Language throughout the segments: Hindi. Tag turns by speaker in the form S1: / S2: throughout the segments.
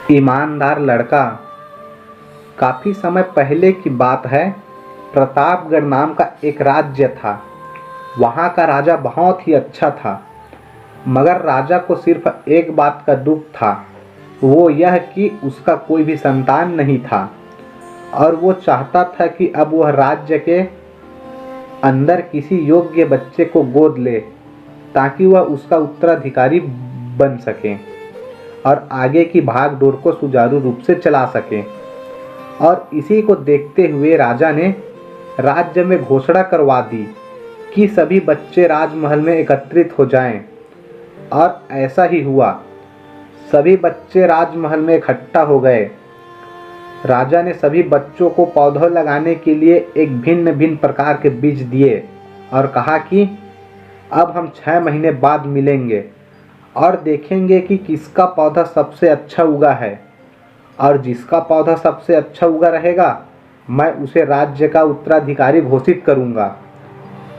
S1: ईमानदार लड़का। काफ़ी समय पहले की बात है। प्रतापगढ़ नाम का एक राज्य था। वहाँ का राजा बहुत ही अच्छा था, मगर राजा को सिर्फ एक बात का दुख था, वो यह कि उसका कोई भी संतान नहीं था। और वो चाहता था कि अब वह राज्य के अंदर किसी योग्य बच्चे को गोद ले, ताकि वह उसका उत्तराधिकारी बन सके और आगे की भागदौड़ को सुचारू रूप से चला सके। और इसी को देखते हुए राजा ने राज्य में घोषणा करवा दी कि सभी बच्चे राजमहल में एकत्रित हो जाएं। और ऐसा ही हुआ। सभी बच्चे राजमहल में इकट्ठा हो गए। राजा ने सभी बच्चों को पौधों लगाने के लिए एक भिन्न भिन्न प्रकार के बीज दिए और कहा कि अब हम 6 महीने बाद मिलेंगे और देखेंगे कि किसका पौधा सबसे अच्छा उगा है, और जिसका पौधा सबसे अच्छा उगा रहेगा मैं उसे राज्य का उत्तराधिकारी घोषित करूंगा।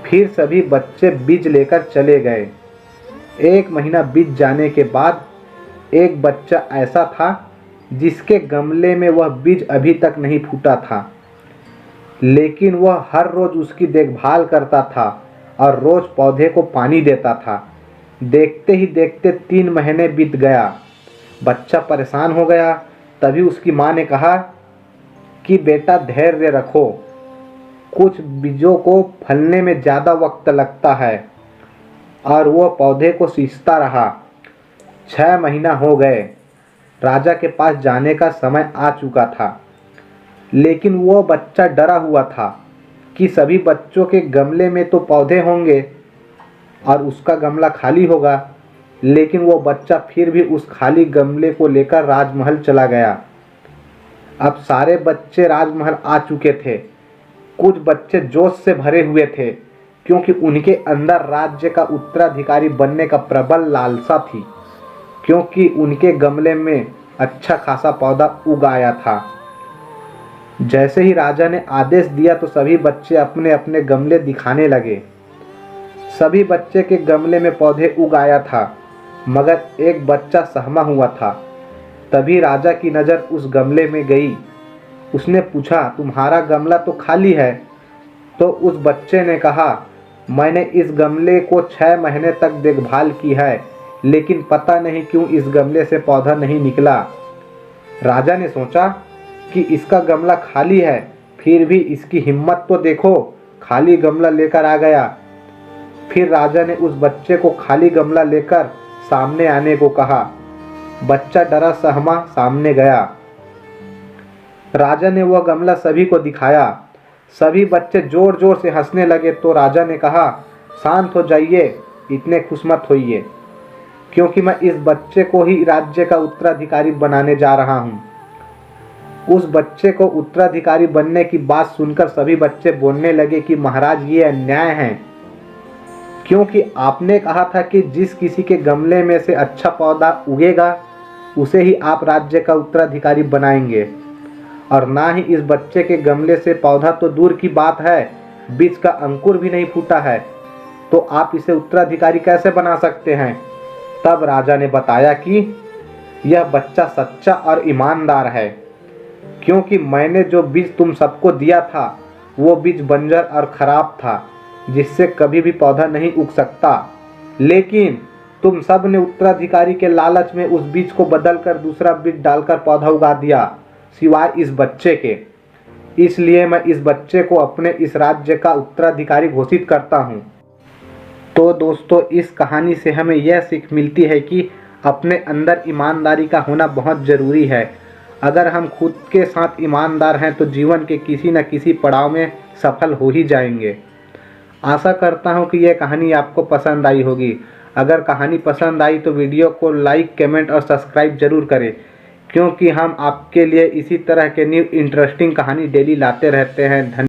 S1: फिर सभी बच्चे बीज लेकर चले गए। 1 महीना बीत जाने के बाद एक बच्चा ऐसा था जिसके गमले में वह बीज अभी तक नहीं फूटा था, लेकिन वह हर रोज उसकी देखभाल करता था और रोज पौधे को पानी देता था। देखते ही देखते 3 महीने बीत गया। बच्चा परेशान हो गया। तभी उसकी माँ ने कहा कि बेटा धैर्य रखो, कुछ बीजों को फलने में ज़्यादा वक्त लगता है। और वह पौधे को सींचता रहा। 6 महीना हो गए। राजा के पास जाने का समय आ चुका था, लेकिन वो बच्चा डरा हुआ था कि सभी बच्चों के गमले में तो पौधे होंगे और उसका गमला खाली होगा। लेकिन वो बच्चा फिर भी उस खाली गमले को लेकर राजमहल चला गया। अब सारे बच्चे राजमहल आ चुके थे। कुछ बच्चे जोश से भरे हुए थे, क्योंकि उनके अंदर राज्य का उत्तराधिकारी बनने का प्रबल लालसा थी, क्योंकि उनके गमले में अच्छा खासा पौधा उग आया था। जैसे ही राजा ने आदेश दिया तो सभी बच्चे अपने अपने गमले दिखाने लगे। सभी बच्चे के गमले में पौधे उग आया था, मगर एक बच्चा सहमा हुआ था। तभी राजा की नज़र उस गमले में गई। उसने पूछा, तुम्हारा गमला तो खाली है? तो उस बच्चे ने कहा, मैंने इस गमले को 6 महीने तक देखभाल की है, लेकिन पता नहीं क्यों इस गमले से पौधा नहीं निकला। राजा ने सोचा कि इसका गमला खाली है, फिर भी इसकी हिम्मत तो देखो, खाली गमला लेकर आ गया। फिर राजा ने उस बच्चे को खाली गमला लेकर सामने आने को कहा। बच्चा डरा सहमा सामने गया। राजा ने वह गमला सभी को दिखाया। सभी बच्चे जोर जोर से हंसने लगे। तो राजा ने कहा, शांत हो जाइए, इतने खुश मत होइए, क्योंकि मैं इस बच्चे को ही राज्य का उत्तराधिकारी बनाने जा रहा हूँ। उस बच्चे को उत्तराधिकारी बनने की बात सुनकर सभी बच्चे बोलने लगे कि महाराज, ये अन्याय है, क्योंकि आपने कहा था कि जिस किसी के गमले में से अच्छा पौधा उगेगा उसे ही आप राज्य का उत्तराधिकारी बनाएंगे, और ना ही इस बच्चे के गमले से पौधा तो दूर की बात है, बीज का अंकुर भी नहीं फूटा है, तो आप इसे उत्तराधिकारी कैसे बना सकते हैं? तब राजा ने बताया कि यह बच्चा सच्चा और ईमानदार है, क्योंकि मैंने जो बीज तुम सबको दिया था वो बीज बंजर और खराब था, जिससे कभी भी पौधा नहीं उग सकता। लेकिन तुम सब ने उत्तराधिकारी के लालच में उस बीज को बदलकर दूसरा बीज डालकर पौधा उगा दिया, सिवाय इस बच्चे के। इसलिए मैं इस बच्चे को अपने इस राज्य का उत्तराधिकारी घोषित करता हूँ। तो दोस्तों, इस कहानी से हमें यह सीख मिलती है कि अपने अंदर ईमानदारी का होना बहुत ज़रूरी है। अगर हम खुद के साथ ईमानदार हैं तो जीवन के किसी न किसी पड़ाव में सफल हो ही जाएंगे। आशा करता हूँ कि यह कहानी आपको पसंद आई होगी। अगर कहानी पसंद आई तो वीडियो को लाइक, कमेंट और सब्सक्राइब ज़रूर करें, क्योंकि हम आपके लिए इसी तरह के न्यू इंटरेस्टिंग कहानी डेली लाते रहते हैं। धन्यवाद।